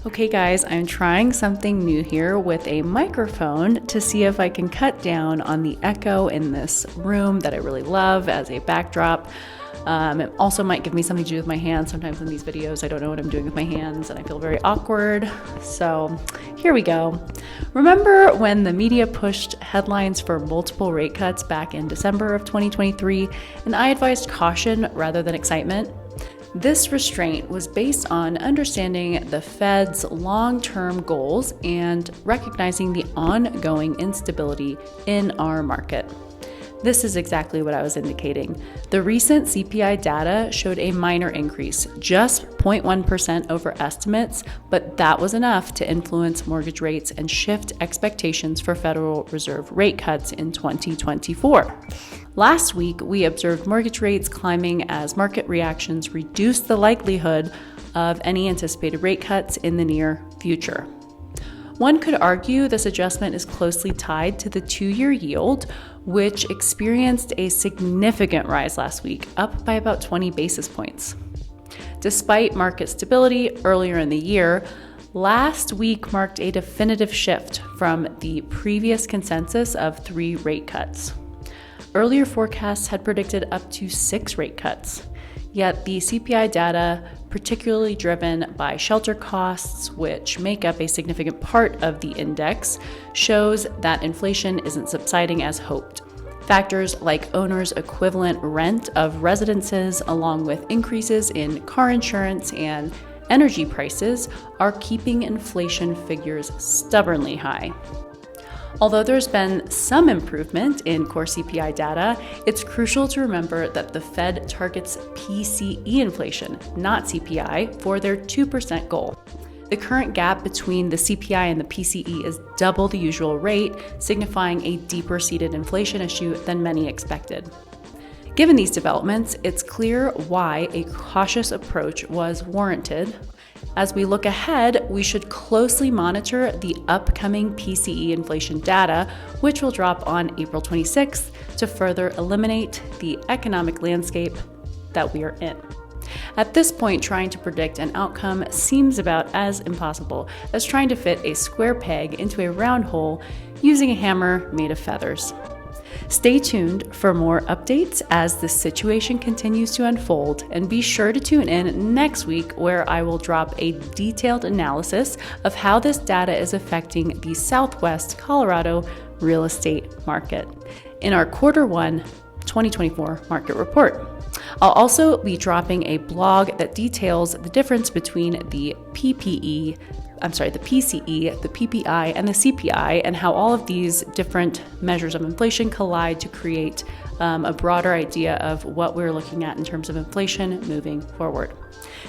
Okay guys, I'm trying something new here with a microphone to see if I can cut down on the echo in this room that I really love as a backdrop. It also might give me something to do with my hands. Sometimes in these videos I don't know what I'm doing with my hands and I feel very awkward. So here we go. Remember when the media pushed headlines for multiple rate cuts back in December of 2023 and I advised caution rather than excitement? This restraint was based on understanding the Fed's long-term goals and recognizing the ongoing instability in our market. This is exactly what I was indicating. The recent CPI data showed a minor increase, just 0.1% over estimates, but that was enough to influence mortgage rates and shift expectations for Federal Reserve rate cuts in 2024. Last week, we observed mortgage rates climbing as market reactions reduced the likelihood of any anticipated rate cuts in the near future. One could argue this adjustment is closely tied to the 2-year yield, which experienced a significant rise last week, up by about 20 basis points. Despite market stability earlier in the year, last week marked a definitive shift from the previous consensus of 3 rate cuts. Earlier forecasts had predicted up to 6 rate cuts, yet the CPI data, particularly driven by shelter costs, which make up a significant part of the index, shows that inflation isn't subsiding as hoped. Factors like owners' equivalent rent of residences, along with increases in car insurance and energy prices, are keeping inflation figures stubbornly high. Although there's been some improvement in core CPI data, it's crucial to remember that the Fed targets PCE inflation, not CPI, for their 2% goal. The current gap between the CPI and the PCE is double the usual rate, signifying a deeper-seated inflation issue than many expected. Given these developments, it's clear why a cautious approach was warranted. As we look ahead, we should closely monitor the upcoming PCE inflation data, which will drop on April 26th to further eliminate the economic landscape that we are in. At this point, trying to predict an outcome seems about as impossible as trying to fit a square peg into a round hole using a hammer made of feathers. Stay tuned for more updates as the situation continues to unfold, and be sure to tune in next week where I will drop a detailed analysis of how this data is affecting the Southwest Colorado real estate market in our Q1 2024 market report. I'll also be dropping a blog that details the difference between the PCE, the PPI, and the CPI, and how all of these different measures of inflation collide to create a broader idea of what we're looking at in terms of inflation moving forward.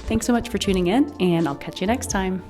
Thanks so much for tuning in, and I'll catch you next time.